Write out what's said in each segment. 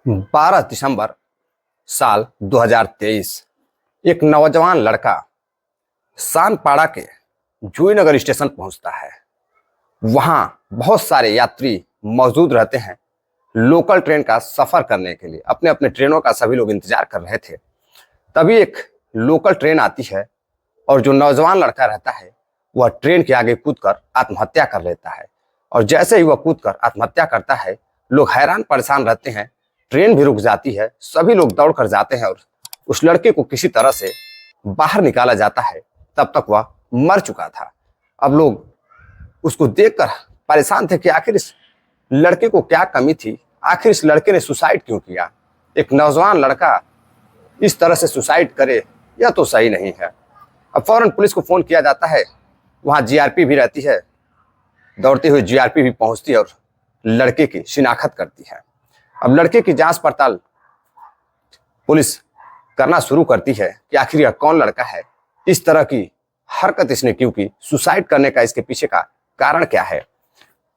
12 दिसंबर साल 2023 एक नौजवान लड़का सानपाड़ा के जूहीनगर स्टेशन पहुंचता है। वहां बहुत सारे यात्री मौजूद रहते हैं। लोकल ट्रेन का सफर करने के लिए अपने अपने ट्रेनों का सभी लोग इंतजार कर रहे थे। तभी एक लोकल ट्रेन आती है और जो नौजवान लड़का रहता है वह ट्रेन के आगे कूदकर आत्महत्या कर लेता है। और जैसे ही वह कूदकर आत्महत्या करता है, लोग हैरान परेशान रहते हैं। ट्रेन भी रुक जाती है, सभी लोग दौड़ कर जाते हैं और उस लड़के को किसी तरह से बाहर निकाला जाता है। तब तक वह मर चुका था। अब लोग उसको देखकर परेशान थे कि आखिर इस लड़के को क्या कमी थी, आखिर इस लड़के ने सुसाइड क्यों किया। एक नौजवान लड़का इस तरह से सुसाइड करे, यह तो सही नहीं है। अब फौरन पुलिस को फोन किया जाता है। वहां जीआरपी भी रहती है। दौड़ते हुए जीआरपी भी पहुंचती है और लड़के की शिनाख्त करती है। अब लड़के की जांच पड़ताल पुलिस करना शुरू करती है कि आखिर यह कौन लड़का है, इस तरह की हरकत इसने क्यों की, सुसाइड करने का इसके पीछे का कारण क्या है।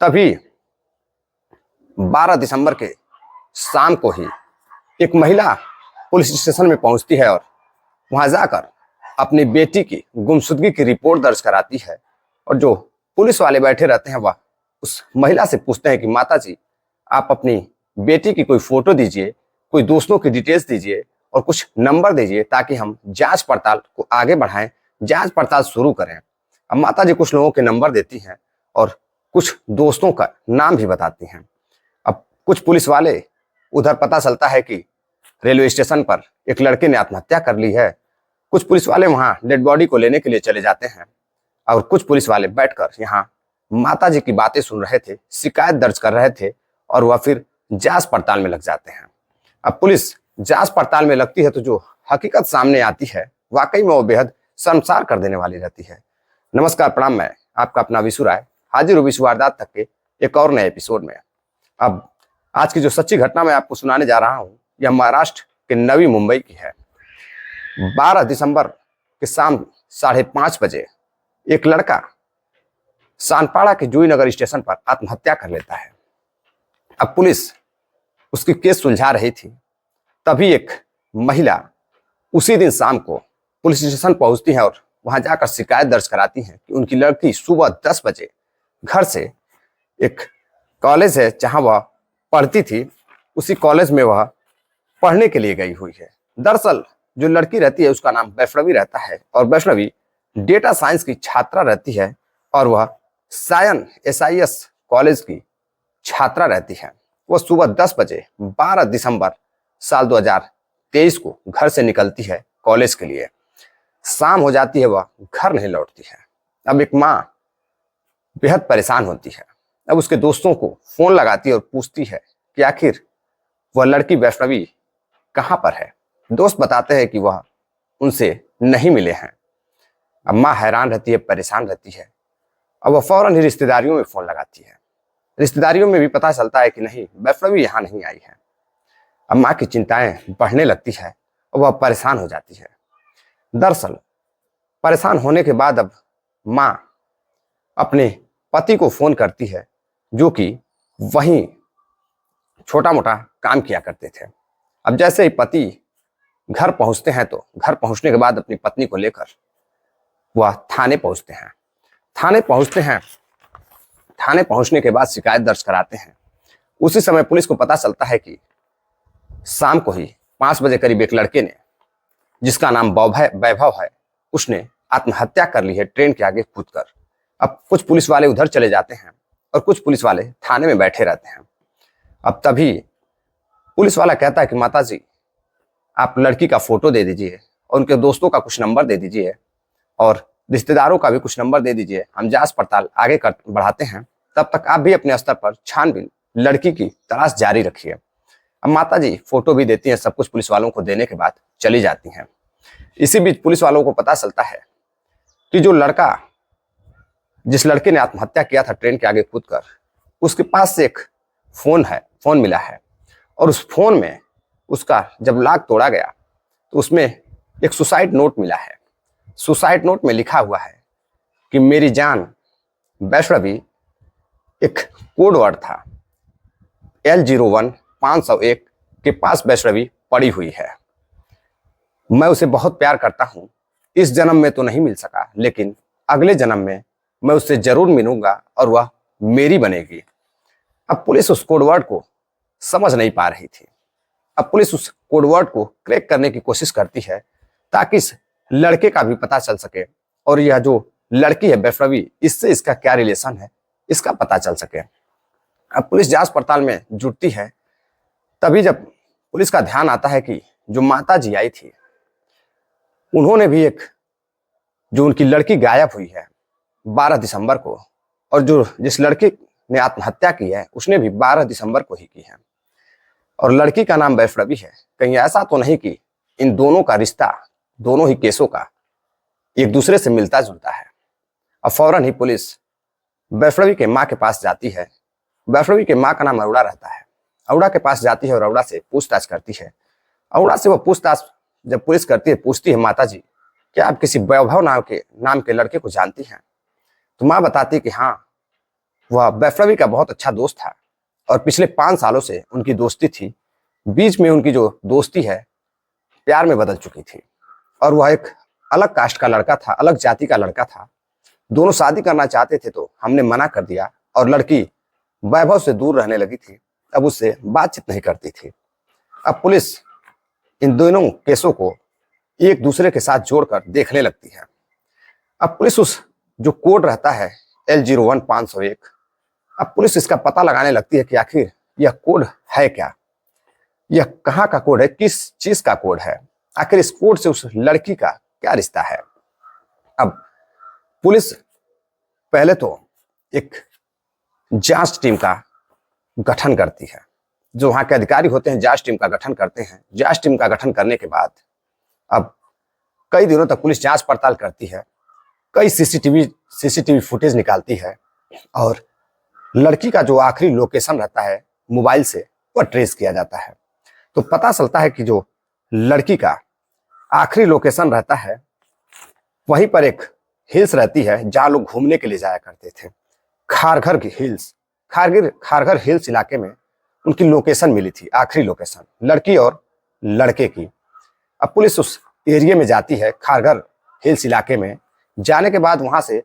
तभी 12 दिसंबर के शाम को ही एक महिला पुलिस स्टेशन में पहुंचती है और वहां जाकर अपनी बेटी की गुमशुदगी की रिपोर्ट दर्ज कराती है। और जो पुलिस वाले बैठे रहते हैं वह उस महिला से पूछते हैं कि माता जी, आप अपनी बेटी की कोई फोटो दीजिए, कोई दोस्तों की डिटेल्स दीजिए और कुछ नंबर दीजिए ताकि हम जांच पड़ताल को आगे बढ़ाएं, जांच पड़ताल शुरू करें। अब माता जी कुछ लोगों के नंबर देती हैं और कुछ दोस्तों का नाम भी बताती हैं। अब कुछ पुलिस वाले उधर पता चलता है कि रेलवे स्टेशन पर एक लड़के ने आत्महत्या कर ली है। कुछ पुलिस वाले वहां डेड बॉडी को लेने के लिए चले जाते हैं और कुछ पुलिस वाले बैठकर यहाँ माता जी की बातें सुन रहे थे, शिकायत दर्ज कर रहे थे और वह फिर जांच पड़ताल में लग जाते हैं। अब पुलिस जांच पड़ताल में लगती है तो जो हकीकत सामने आती है वाकई में वो बेहद शर्मसार कर देने वाली रहती है। नमस्कार, प्रणाम, मैं आपका अपना विशु राय हाजिर हूँ विश्व वारदात तक के एक और नए एपिसोड में। अब आज की जो सच्ची घटना मैं आपको सुनाने जा रहा हूँ यह महाराष्ट्र के नवी मुंबई की है। 12 दिसंबर के शाम 5:30 बजे एक लड़का सानपाड़ा के जूहीनगर स्टेशन पर आत्महत्या कर लेता है। अब पुलिस उसकी केस सुलझा रही थी। तभी एक महिला उसी दिन शाम को पुलिस स्टेशन पहुंचती है और वहां जाकर शिकायत दर्ज कराती है कि उनकी लड़की सुबह 10 बजे घर से एक कॉलेज है जहां वह पढ़ती थी, उसी कॉलेज में वह पढ़ने के लिए गई हुई है। दरअसल जो लड़की रहती है उसका नाम वैष्णवी रहता है और वैष्णवी डेटा साइंस की छात्रा रहती है और वह सायन SIS कॉलेज की छात्रा रहती है। वह सुबह 10 बजे 12 दिसंबर साल 2023 को घर से निकलती है कॉलेज के लिए। शाम हो जाती है, वह घर नहीं लौटती है। अब एक माँ बेहद परेशान होती है। अब उसके दोस्तों को फोन लगाती है और पूछती है कि आखिर वह लड़की वैष्णवी कहाँ पर है। दोस्त बताते हैं कि वह उनसे नहीं मिले हैं। अब माँ हैरान रहती है, परेशान रहती है। अब वह फौरन ही रिश्तेदारियों में फोन लगाती है। रिश्तेदारियों में भी पता चलता है कि नहीं, वैष्णवी यहाँ नहीं आई है। अब माँ की चिंताएं बढ़ने लगती है और वह परेशान हो जाती है। दरअसल परेशान होने के बाद अब माँ अपने पति को फोन करती है जो कि वहीं छोटा मोटा काम किया करते थे। अब जैसे ही पति घर पहुंचते हैं तो घर पहुंचने के बाद अपनी पत्नी को लेकर वह थाने पहुंचते हैं। थाने पहुंचने के बाद शिकायत दर्ज कराते हैं। उसी समय पुलिस को पता चलता है कि शाम को ही 5 बजे करीब एक लड़के ने, जिसका नाम वैभव है, उसने आत्महत्या कर ली है ट्रेन के आगे कूदकर। अब कुछ पुलिस वाले उधर चले जाते हैं और कुछ पुलिस वाले थाने में बैठे रहते हैं। अब तभी पुलिस वाला कहता है कि माता जी, आप लड़की का फोटो दे दीजिए और उनके दोस्तों का कुछ नंबर दे दीजिए और रिश्तेदारों का भी कुछ नंबर दे दीजिए, हम जांच पड़ताल आगे बढ़ाते हैं। तब तक आप भी अपने स्तर पर छानबीन लड़की की तलाश जारी रखिए। अब माता जी फोटो भी देती हैं, सब कुछ पुलिस वालों को देने के बाद चली जाती हैं। इसी बीच पुलिस वालों को पता चलता है कि जो लड़का, जिस लड़के ने आत्महत्या किया था ट्रेन के आगे कूदकर, उसके पास से एक फोन मिला है और उस फोन में उसका जब लॉक तोड़ा गया तो उसमें एक सुसाइड नोट मिला है। सुसाइड नोट में लिखा हुआ है कि मेरी जान वैष्णवी, एक कोड वर्ड था L01 501 के पास वैष्णवी पड़ी हुई है। मैं उसे बहुत प्यार करता हूं। इस जन्म में तो नहीं मिल सका, लेकिन अगले जन्म में मैं उससे जरूर मिलूंगा और वह मेरी बनेगी। अब पुलिस उस कोडवर्ड को समझ नहीं पा रही थी। अब पुलिस उस कोडवर्ड को क्रैक करने की कोशिश करती है ताकि इस लड़के का भी पता चल सके और यह जो लड़की है वैष्णवी, इससे इसका क्या रिलेशन है इसका पता चल सके। अब पुलिस जांच पड़ताल में जुटती है। तभी जब पुलिस का ध्यान आता है कि जो माता जी आई थी उन्होंने भी एक जो उनकी लड़की गायब हुई है 12 दिसंबर को, और जो जिस लड़की ने आत्महत्या की है उसने भी 12 दिसंबर को ही की है, और लड़की का नाम वैष्णवी है। कहीं ऐसा तो नहीं कि इन दोनों का रिश्ता, दोनों ही केसों का एक दूसरे से मिलता जुलता है। अब फौरन ही पुलिस वैष्णवी के माँ के पास जाती है। वैष्णवी के माँ का नाम अरुणा रहता है। अरुणा के पास जाती है और अरुणा से पूछताछ करती है। अरुणा से वह पूछताछ जब पुलिस करती है, पूछती है, माता जी क्या आप किसी वैभव नाम के लड़के को जानती हैं? तो माँ बताती है कि हाँ, वह वैष्णवी का बहुत अच्छा दोस्त था और पिछले 5 सालों से उनकी दोस्ती थी। बीच में उनकी जो दोस्ती है प्यार में बदल चुकी थी और वह एक अलग कास्ट का लड़का था, अलग जाति का लड़का था। दोनों शादी करना चाहते थे तो हमने मना कर दिया और लड़की वैभव से दूर रहने लगी थी। अब उससे बातचीत नहीं करती थी। अब पुलिस इन दोनों केसों को एक दूसरे के साथ जोड़कर देखने लगती है। अब पुलिस उस जो कोड रहता है L01-501, अब पुलिस इसका पता लगाने लगती है कि आखिर यह कोड है क्या, यह कहाँ का कोड है, किस चीज का कोड है, आखिर इस कोड से उस लड़की का क्या रिश्ता है। अब पुलिस पहले तो एक जांच टीम का गठन करती है। जो वहां के अधिकारी होते हैं जांच टीम का गठन करते हैं। जांच टीम का गठन करने के बाद अब कई दिनों तक पुलिस जांच पड़ताल करती है, कई सीसीटीवी फुटेज निकालती है और लड़की का जो आखिरी लोकेशन रहता है मोबाइल से वह ट्रेस किया जाता है। तो पता चलता है कि जो लड़की का आखिरी लोकेशन रहता है वहीं पर एक हिल्स रहती है जहां लोग घूमने के लिए जाया करते थे, खारघर की हिल्स। खारघर हिल्स इलाके में उनकी लोकेशन मिली थी, आखिरी लोकेशन लड़की और लड़के की। अब पुलिस उस एरिया में जाती है, खारघर हिल्स इलाके में। जाने के बाद वहां से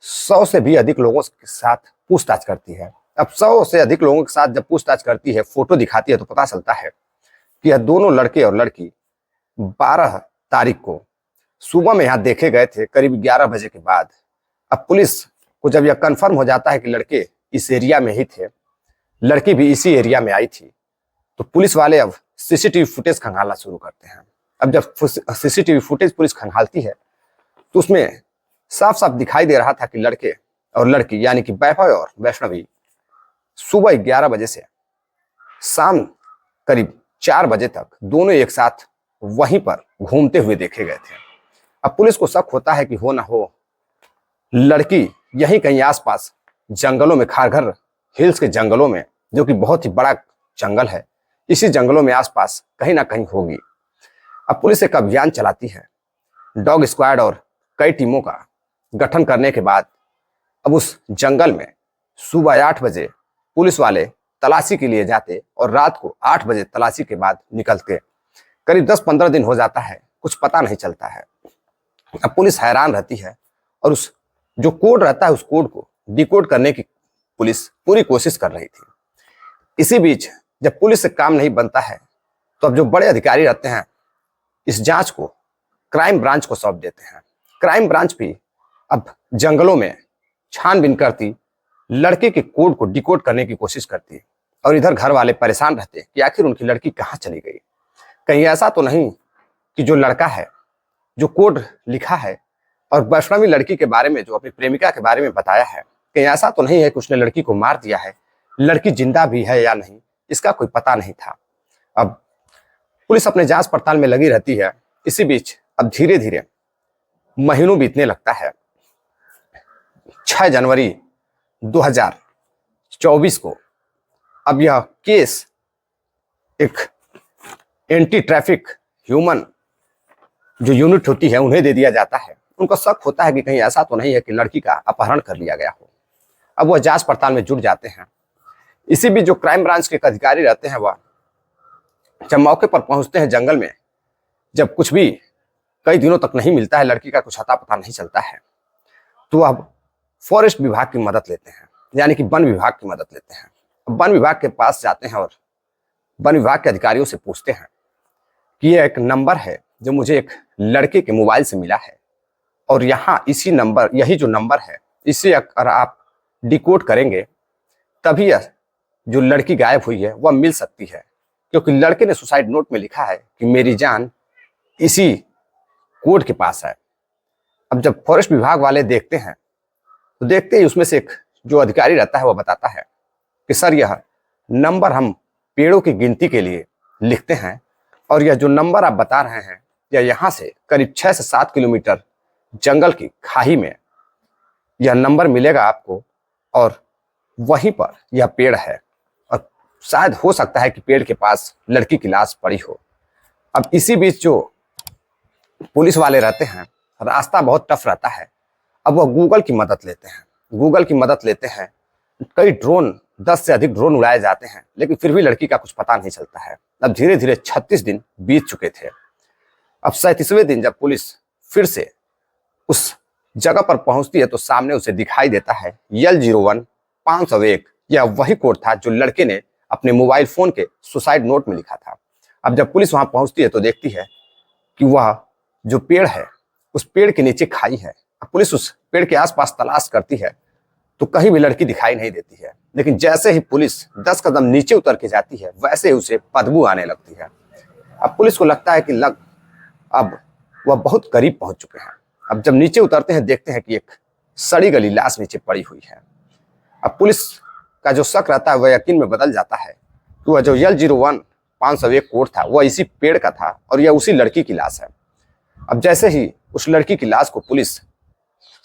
100 से भी अधिक लोगों के साथ पूछताछ करती है। अब 100 से अधिक लोगों के साथ जब पूछताछ करती है, फोटो दिखाती है, तो पता चलता है कि यह दोनों लड़के और लड़की 12 तारीख को सुबह में यहाँ देखे गए थे, करीब 11 बजे के बाद। अब पुलिस को जब यह कंफर्म हो जाता है कि लड़के इस एरिया में ही थे, लड़की भी इसी एरिया में आई थी, तो पुलिस वाले अब सीसीटीवी फुटेज खंगालना शुरू करते हैं। अब जब सीसीटीवी फुटेज पुलिस खंगालती है तो उसमें साफ साफ दिखाई दे रहा था कि लड़के और लड़की यानी कि वैभव और वैष्णवी सुबह 11 बजे से शाम करीब 4 बजे तक दोनों एक साथ वहीं पर घूमते हुए देखे गए थे। अब पुलिस को शक होता है कि हो ना हो लड़की यहीं कहीं आसपास जंगलों में, खारघर हिल्स के जंगलों में, जो कि बहुत ही बड़ा जंगल है, इसी जंगलों में आसपास कहीं ना कहीं होगी। अब पुलिस एक अभियान चलाती है, डॉग स्क्वाड और कई टीमों का गठन करने के बाद अब उस जंगल में सुबह 8 बजे पुलिस वाले तलाशी के लिए जाते और रात को 8 बजे तलाशी के बाद निकलते। करीब 10-15 दिन हो जाता है, कुछ पता नहीं चलता है। अब पुलिस हैरान रहती है और उस जो कोड रहता है उस कोड को डिकोड करने की पुलिस पूरी कोशिश कर रही थी। इसी बीच जब पुलिस से काम नहीं बनता है तो अब जो बड़े अधिकारी रहते हैं इस जांच को क्राइम ब्रांच को सौंप देते हैं। क्राइम ब्रांच भी अब जंगलों में छानबीन करती, लड़के के कोड को डिकोड करने की कोशिश करती, और इधर घर वाले परेशान रहते कि आखिर उनकी लड़की कहाँ चली गई। कहीं ऐसा तो नहीं कि जो लड़का है, जो कोड लिखा है और वैष्णवी लड़की के बारे में, जो अपनी प्रेमिका के बारे में बताया है, कहीं ऐसा तो नहीं है कि उसने लड़की को मार दिया है। लड़की जिंदा भी है या नहीं इसका कोई पता नहीं था। अब पुलिस अपने जांच पड़ताल में लगी रहती है। इसी बीच अब धीरे धीरे महीनों बीतने लगता है। 6 जनवरी 2024 को अब यह केस एक एंटी ट्रैफिक ह्यूमन जो यूनिट होती है उन्हें दे दिया जाता है। उनको शक होता है कि कहीं ऐसा तो नहीं है कि लड़की का अपहरण कर लिया गया हो। अब वह जांच पड़ताल में जुट जाते हैं। इसी बीच जो क्राइम ब्रांच के अधिकारी रहते हैं वह जब मौके पर पहुंचते हैं जंगल में, जब कुछ भी कई दिनों तक नहीं मिलता है, लड़की का कुछ अता पता नहीं चलता है, तो अब फॉरेस्ट विभाग की मदद लेते हैं, यानी कि वन विभाग की मदद लेते हैं। वन विभाग के पास जाते हैं और वन विभाग के अधिकारियों से पूछते हैं कि ये एक नंबर है जो मुझे एक लड़के के मोबाइल से मिला है, और यहाँ इसी नंबर, यही जो नंबर है, इसे अगर आप डिकोड करेंगे तभी यह जो लड़की गायब हुई है वह मिल सकती है, क्योंकि लड़के ने सुसाइड नोट में लिखा है कि मेरी जान इसी कोड के पास है। अब जब फॉरेस्ट विभाग वाले देखते हैं तो देखते ही उसमें से एक जो अधिकारी रहता है वह बताता है कि सर, यह नंबर हम पेड़ों की गिनती के लिए लिखते हैं, और यह जो नंबर आप बता रहे हैं यह यहाँ से करीब 6 से 7 किलोमीटर जंगल की खाई में यह नंबर मिलेगा आपको, और वहीं पर यह पेड़ है, और शायद हो सकता है कि पेड़ के पास लड़की की लाश पड़ी हो। अब इसी बीच जो पुलिस वाले रहते हैं, रास्ता बहुत टफ रहता है, अब वह गूगल की मदद लेते हैं। गूगल की मदद लेते हैं, कई ड्रोन, 10 से अधिक ड्रोन उड़ाए जाते हैं, लेकिन फिर भी लड़की का कुछ पता नहीं चलता है। अब धीरे धीरे 36 दिन बीत चुके थे। अब 37वें दिन जब पुलिस फिर से उस जगह पर पहुंचती है तो सामने उसे दिखाई देता है L01 501। यह वही कोड था जो लड़के ने अपने मोबाइल फोन के सुसाइड नोट में लिखा था। अब जब पुलिस वहां पहुंचती है तो देखती है कि वह जो पेड़ है, उस पेड़ के नीचे खाई है। अब पुलिस उस पेड़ के आसपास तलाश करती है तो कहीं भी लड़की दिखाई नहीं देती है, लेकिन जैसे ही पुलिस 10 कदम नीचे उतर के जाती है वैसे ही उसे बदबू आने लगती है। अब पुलिस को लगता है कि अब वह बहुत करीब पहुंच चुके हैं। अब जब नीचे उतरते हैं देखते हैं कि एक सड़ी गली लाश नीचे पड़ी हुई है। अब पुलिस का जो शक रहता है वह यकीन में बदल जाता है कि वह जो L01 501 कोड था वह इसी पेड़ का था, और यह उसी लड़की की लाश है। अब जैसे ही उस लड़की की लाश को पुलिस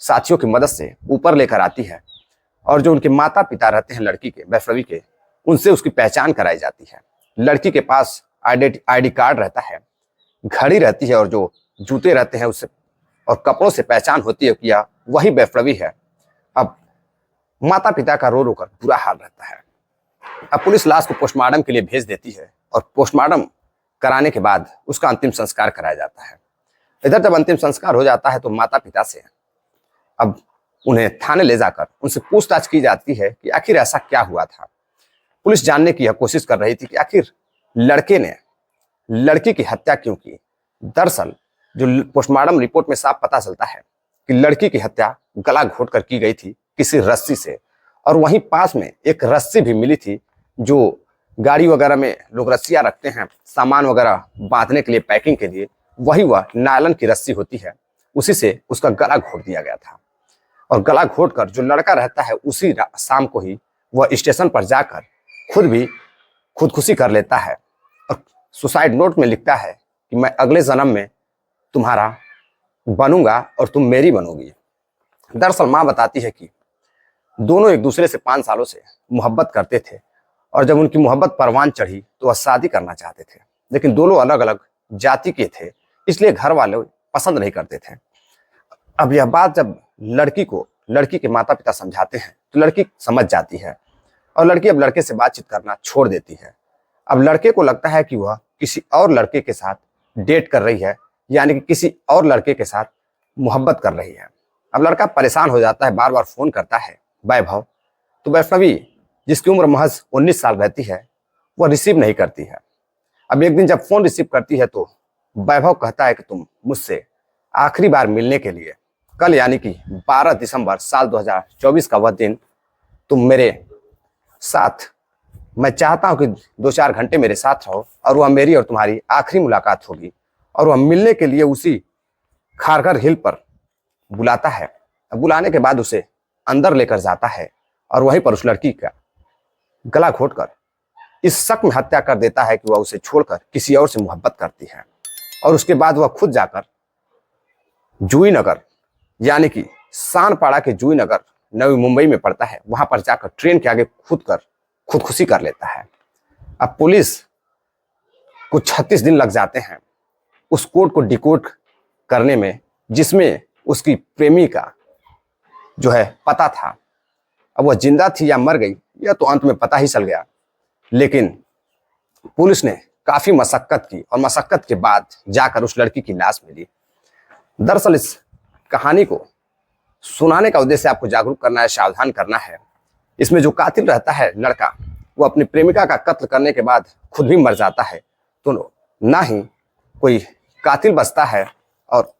साथियों की मदद से ऊपर लेकर आती है, और जो उनके माता पिता रहते हैं लड़की के, वैष्णवी के, उनसे उसकी पहचान कराई जाती है। लड़की के पास आईडी कार्ड रहता है, घड़ी रहती है, और जो जूते रहते हैं उससे और कपड़ों से पहचान होती है कि यह वही वैष्णवी है। अब माता पिता का रो रो कर बुरा हाल रहता है। अब पुलिस लाश को पोस्टमार्टम के लिए भेज देती है, और पोस्टमार्टम कराने के बाद उसका अंतिम संस्कार कराया जाता है। इधर जब अंतिम संस्कार हो जाता है तो माता पिता से अब उन्हें थाने ले जाकर उनसे पूछताछ की जाती है कि आखिर ऐसा क्या हुआ था। पुलिस जानने की यह कोशिश कर रही थी कि आखिर लड़के ने लड़की की हत्या क्यों की। दरअसल जो पोस्टमार्टम रिपोर्ट में साफ पता चलता है कि लड़की की हत्या गला घोट कर की गई थी किसी रस्सी से, और वहीं पास में एक रस्सी भी मिली थी जो गाड़ी वगैरह में लोग रस्सियां रखते हैं सामान वगैरह बांधने के लिए, पैकिंग के लिए, वही वह नायलॉन की रस्सी होती है, उसी से उसका गला घोट दिया गया था। और गला घोट कर जो लड़का रहता है उसी शाम को ही वह स्टेशन पर जाकर खुद भी खुदकुशी कर लेता है, और सुसाइड नोट में लिखता है कि मैं अगले जन्म में तुम्हारा बनूंगा और तुम मेरी बनोगी। दरअसल माँ बताती है कि दोनों एक दूसरे से 5 सालों से मोहब्बत करते थे, और जब उनकी मोहब्बत परवान चढ़ी तो वह शादी करना चाहते थे, लेकिन दोनों अलग अलग जाति के थे, इसलिए घर वाले पसंद नहीं करते थे। अब यह बात जब लड़की के माता पिता समझाते हैं तो लड़की समझ जाती है, और लड़की अब लड़के से बातचीत करना छोड़ देती है। अब लड़के को लगता है कि वह किसी और लड़के के साथ डेट कर रही है, यानी कि किसी और लड़के के साथ मोहब्बत कर रही है। अब लड़का परेशान हो जाता है, बार बार फोन करता है वैभव, तो वैष्णवी जिसकी उम्र महज 19 साल रहती है वह रिसीव नहीं करती है। अब एक दिन जब फोन रिसीव करती है तो वैभव कहता है कि तुम मुझसे आखिरी बार मिलने के लिए कल, यानी कि 12 दिसंबर साल 2024 का वह दिन तुम मेरे साथ, मैं चाहता हूं कि 2-4 घंटे मेरे साथ रहो, और वह मेरी और तुम्हारी आखिरी मुलाकात होगी। और वह मिलने के लिए उसी खारघर हिल पर बुलाता है। बुलाने के बाद उसे अंदर लेकर जाता है, और वहीं पर उस लड़की का गला घोटकर इस शक में हत्या कर देता है कि वह उसे छोड़कर किसी और से मोहब्बत करती है। और उसके बाद वह खुद जाकर जूही नगर, यानी कि सानपाड़ा के जूही नगर नवी मुंबई में पड़ता है, वहां पर जाकर ट्रेन के आगे खुदकुशी कर लेता है। अब पुलिस को 36 दिन लग जाते हैं उस कोड को डिकोड करने में, जिसमें उसकी प्रेमी का जो है पता था। अब वह जिंदा थी या मर गई यह तो अंत में पता ही चल गया, लेकिन पुलिस ने काफी मशक्कत की और मशक्कत के बाद जाकर उस लड़की की लाश मिली। दरअसल इस कहानी को सुनाने का उद्देश्य आपको जागरूक करना है, सावधान करना है। इसमें जो कातिल रहता है लड़का, वो अपनी प्रेमिका का कत्ल करने के बाद खुद भी मर जाता है, तो ना ही कोई कातिल बचता है और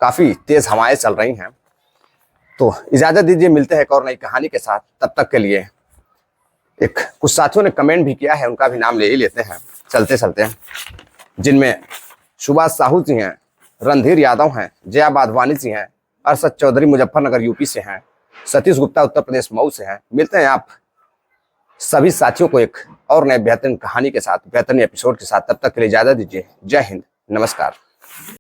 काफी तेज हवाएं चल रही हैं। तो इजाजत दीजिए, मिलते हैं एक और नई कहानी के साथ। तब तक के लिए कुछ साथियों ने कमेंट भी किया है, उनका भी नाम ले ही लेते हैं चलते चलते, जिनमें सुभाष साहू जी हैं, रणधीर यादव हैं, जया वाधवानी जी हैं, अरशद चौधरी मुजफ्फरनगर यूपी से हैं, सतीश गुप्ता उत्तर प्रदेश मऊ से हैं। मिलते हैं आप सभी साथियों को एक और नए बेहतरीन कहानी के साथ, बेहतरीन एपिसोड के साथ। तब तक के लिए इजाजत दीजिए। जय हिंद, नमस्कार।